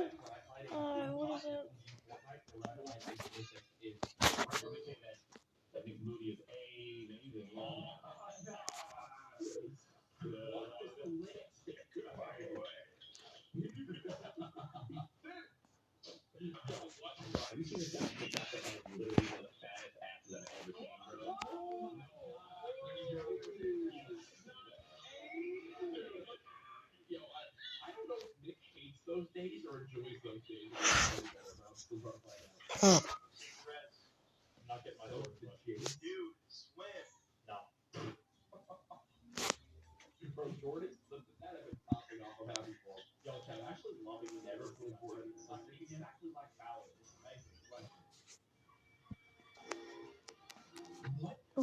What is it?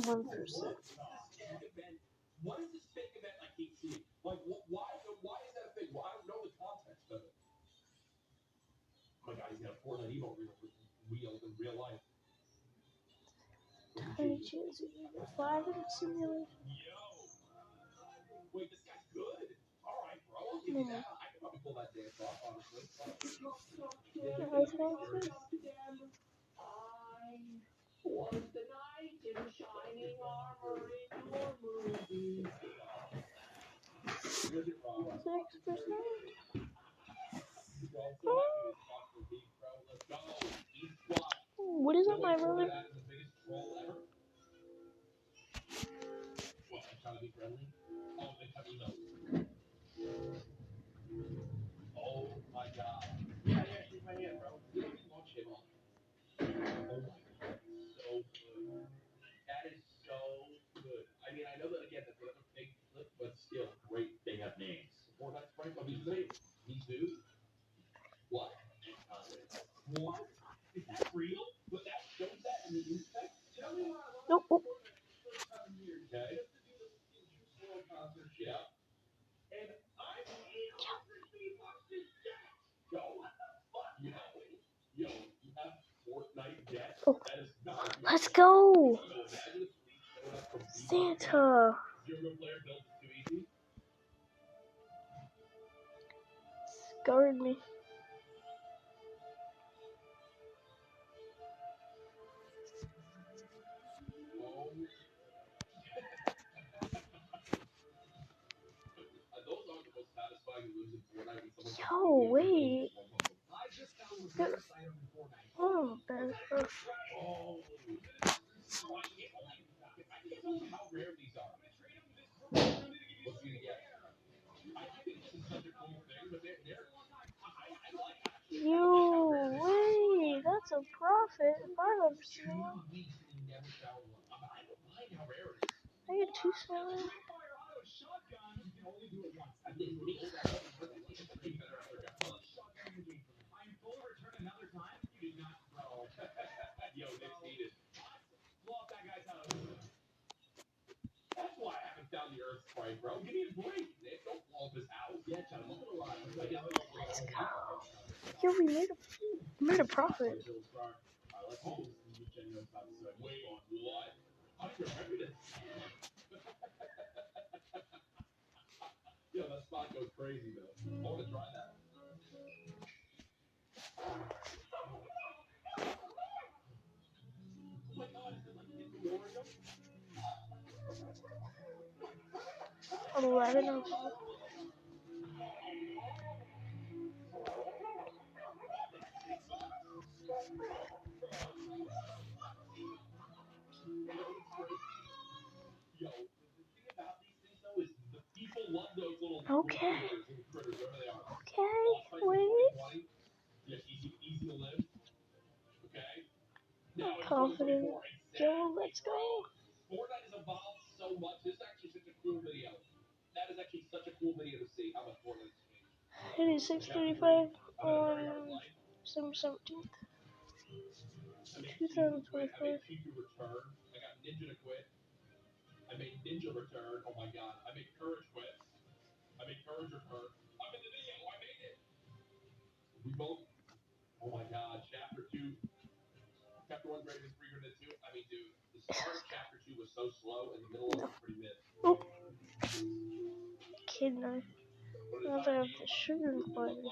One percent. What is this fake event I keep seeing? Like, why is that a thing? Well, I don't know the context of it. My God, he's got a Fortnite emote wheel in real life. Tiny chance of the 5-minute simulation. Wait, this guy's good. All right, bro. I'll give you that. I can probably pull that dance off, honestly. Was the knight in shining armor in your movie? 6%. What is up, my brother? Oh my God. Yeah, she's my hand, bro. You don't even watch him on. Oh my God. So good. That is so good. I mean, I know that again, that's another big flip, but still great. They have names. Fortnite Sprite, but he's named. He's who? What? What? Is that real? But that shows that in the inspect? Tell me why I love Nope. Fortnite for the first time in years. Okay. Just to do the Juice WRLD concert. Yeah. And I'm $800 in debt. Yo, fuck yo. Yo, you have Fortnite debt? Oh. That is not. Let's go. Imagine if Lee showed up from Santa. Zero player built it too easy. Scarred me. Those aren't the most satisfying losing Fortnite when someone. Yo, wait. Oh, bad. Oh. How rare these are. What's he get? I think this is such a cool thing, but I like actually. Yo, wait. That's a profit if I've ever seen one. I get 2 sellers. That's why I haven't found the Earth Sprite, bro. Give me a break, Nick. Don't blow up his house. Yeah, Chad, I'm looking alive. Let's go. Yo, we made a profit. Wait, what? How do you remember this? Yo, that spot goes crazy, though. I want to try that. Oh my God, is it like Ninja Warrior? 11 of Yo, the thing about these things, though, is the people love those little Okay. critters, whatever they are. Okay, wait. Yeah, easy to live. Okay. Now in Confident. 2024, Yo, let's go. Fortnite has evolved so much. This is actually such a cool video. That is actually such a cool video to see how much Fortnite has changed. It is 6:35 on December 17th, I made 2024. Chiku return. I got Ninja to quit. I made Ninja return. Oh my God. I made Courage quit. I made Courage return. I'm in the video. I made it. We both. Oh my God. Chapter 2. Chapter 1 greater than 302. I mean, dude, the start of Chapter 2 was so slow, and the middle of it was pretty mid. Oh. Kid knife. Now that I have the sugar button.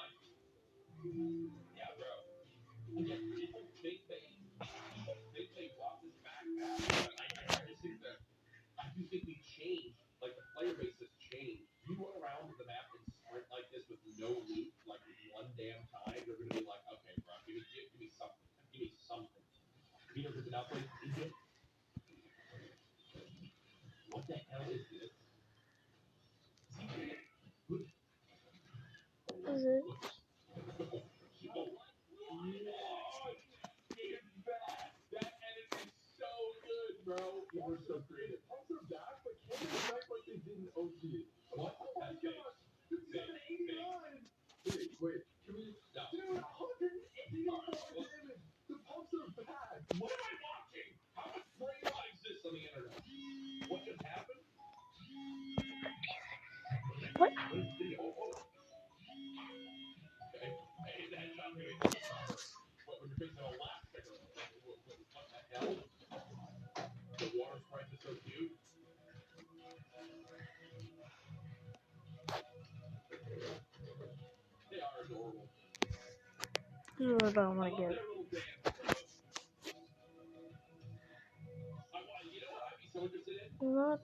place Egypt. What the hell is this? Is it? That edit is so good, bro. You were so creative. Pumps are back, but can't expect like they did in OG. What? Oh my gosh. Dude, 789. Wait, can we? No. Dude, 184 damage. The pumps are back. What am I watching? How much brain rot exists on the internet? What just happened? What? What is video? Oh. Okay. Hey, is that shot really? What, when you're facing a last sticker? What the hell? The water sprites are so cute. They are adorable. This is what I want to get. Their little dance moves. You know what I'd be so interested in? Not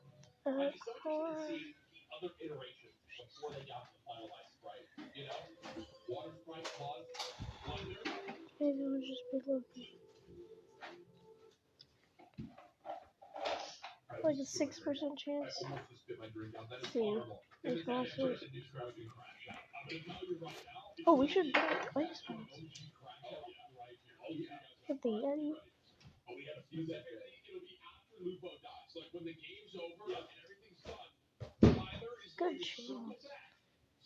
I'd that be so interested in hard. seeing the other iterations before they got to the finalized sprite. You know? Water sprite, Buzz, Wonder. Maybe it would just be looking. Like a 6% chance. I almost just spit my drink out. That is See, horrible. these monsters. Oh, Oh, we should do ice ones. Get the Yeti. Oh, we have a few that it'll be after Lupo dies. Like when the game's over and everything's done, Tyler is Good going to circle chance. back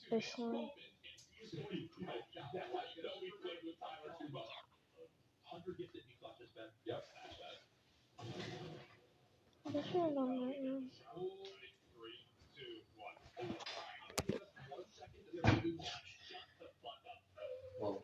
to This his one. moment, and he's going to that's how you know we played with Tyler too much. Hunter gets it, he thought this bad. Yep, that's bad. I should have done that one. 3, 2, 1. Alright, I'm gonna give us 1 second and then we'll do one. Shut the fuck up. Whoa.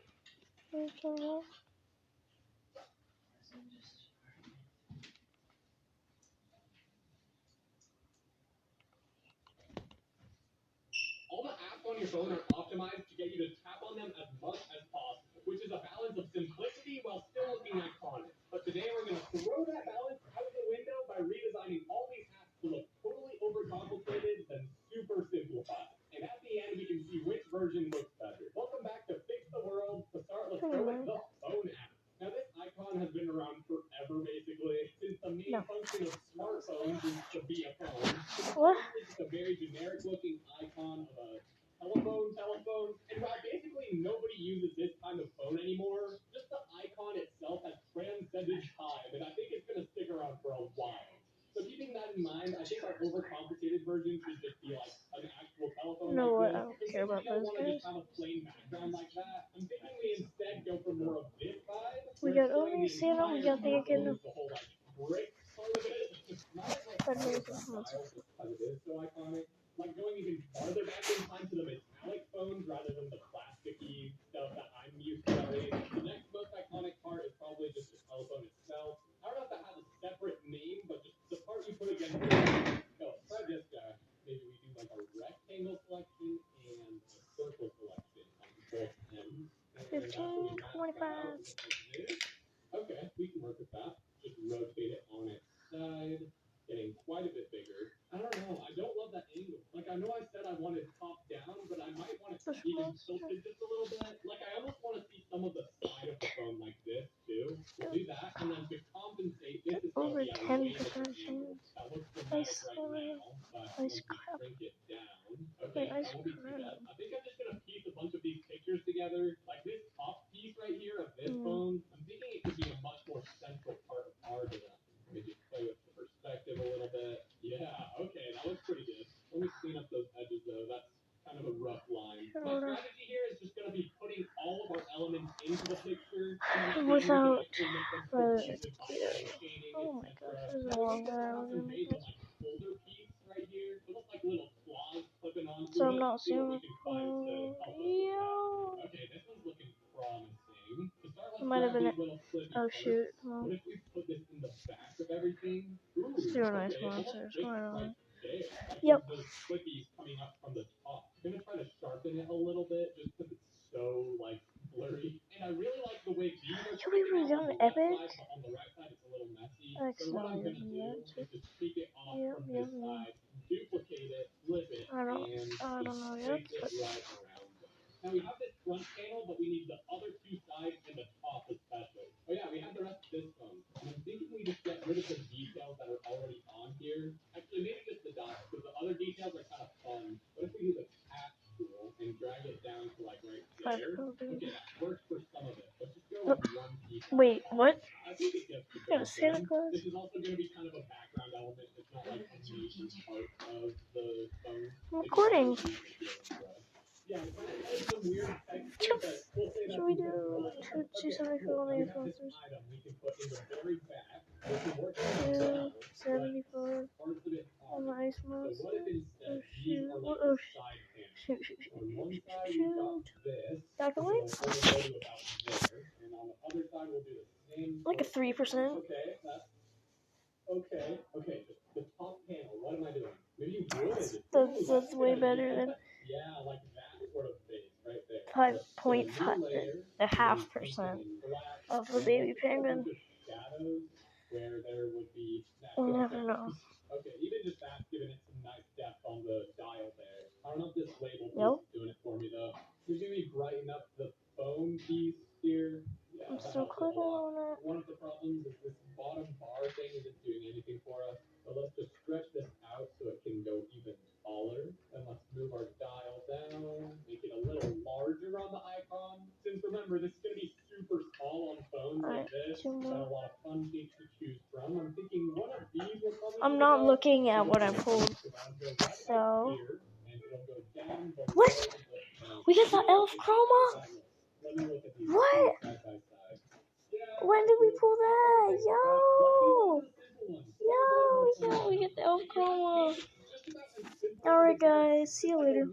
All the apps on your phone are optimized to get you to tap on them as much as possible, which is a balance of simplicity while still looking iconic. But today we're going to throw that balance out the window by redesigning all these apps to look totally overcomplicated and super simplified. And at the end, we can see which version looks better. Welcome back to Fix the World. To start, let's start with the phone app. Now, this icon has been around forever, basically, since the main function of smartphones is to be a phone. What? It's just a very generic-looking icon of a telephone. And while basically nobody uses this kind of phone anymore, just the icon itself has transcended time, and I think it's going to stick around for a while. So keeping that in mind, I think our overcomplicated version should just be like an actual telephone. You know what? Like I don't care about those want to guys. just have a plain background like that. I'm thinking we instead go for more of this vibe. We got only Santa, we got the again. The whole like brick part of it. Not as like But no, style, just because it is so iconic. Like going even farther back in time to the metallic phones rather than the plasticky stuff that I'm used to wearing. The next most iconic part is probably just the telephone itself. I don't know if that has a separate name, but just the part you put against the so try this guy. Maybe we do like a rectangle selection and a circle selection on both ends. 15, 25. Okay, we can work with that. Just rotate it on its side, getting quite a bit bigger. I don't know. I don't love that angle. Like, I know I said I wanted top down, but I might want it even tilted just a little bit. Like, I almost want to see some of the side of the phone like this, too. We'll do that, and then to compensate, this is going to Over be a 10% way different angle. chance. That looks dramatic right now, but Ice once we crap. shrink it down, Wait, okay, that ice won't be too crap. bad. I think I'm just going to piece a bunch of these pictures together. Like, this top piece right here of this phone, I'm thinking it could be a much more central part of our design. Maybe play with the perspective a little bit. Yeah, okay, that looks pretty good. Let me clean up those edges though. That's kind of a rough line. My strategy here is just going to be putting all of our elements into the picture Without chaining, oh my gosh, etc. this is a Now we long need to way. have some base like shoulder piece right here. It looks like little claws clipping onto So it. I'm not See what we seeing. can find to help us with that. Okay, this one's looking promising. To start, let's Might have grab been these little flippies oh first. shoot. Well, What if we put this in the back of everything? Ooh, let's do a nice okay, monsters. Why not? there. Like Yep. those flippies coming up from the top. I'm gonna try to sharpen it a little bit just because it's so like blurry. And I really like the way these are Can we coming out redo on the the left epic? side, but on the right side it's a little messy. I So what I'm accidentally gonna did do that. is just take it off from this side, duplicate it, flip it, I don't and just know yet, place it but right around there. Now we have this front panel, but we need the other two sides and the top especially. Oh yeah, we have the rest of this phone. And I'm thinking we Okay, that works for some of it, but just go with one piece. Wait, what? I think it gets the Got a job Santa done. Claus? This is also going to be kind of a background element. It's not like a major part of the phone. I'm recording. Yeah, it's kind of some weird texture, but we'll say that's Should we do intentional. 274 Cool. on Now the we have this influencers? item we can put in the very back. We can work on it now, 274 parts of it on the are. ice So monster. what if instead Oh these shoot. are like Oh the side panels? shoot. On one side we've got this, Back which away. will only go to about there, and on the other side we'll do the same. Like a 3%. Okay, that's okay. Okay, the top panel. What am I doing? Maybe wood. That's way better than Yeah, like that sort of base right there. 5.5, a half percent of the baby penguin. Shadows where there would be. You never know. Okay, even just that, giving it some nice depth on the dial there. I don't know if this label Nope. is doing it for me though. Could you maybe brighten up the phone piece here? Yeah, I'm that still helps a clicking lot. on it. One of the problems is this bottom bar thing isn't doing anything for us. So let's just stretch this out so it can go even taller. And let's move our dial down, make it a little larger on the icon. Since remember, this is going to be super small on phones like this. Got a lot of fun shapes to choose from. I'm thinking one of these will probably I'm not looking at what I pulled. So what? We got the elf chroma? What? When did we pull that? Yo, we get the elf chroma. Alright guys, see you later.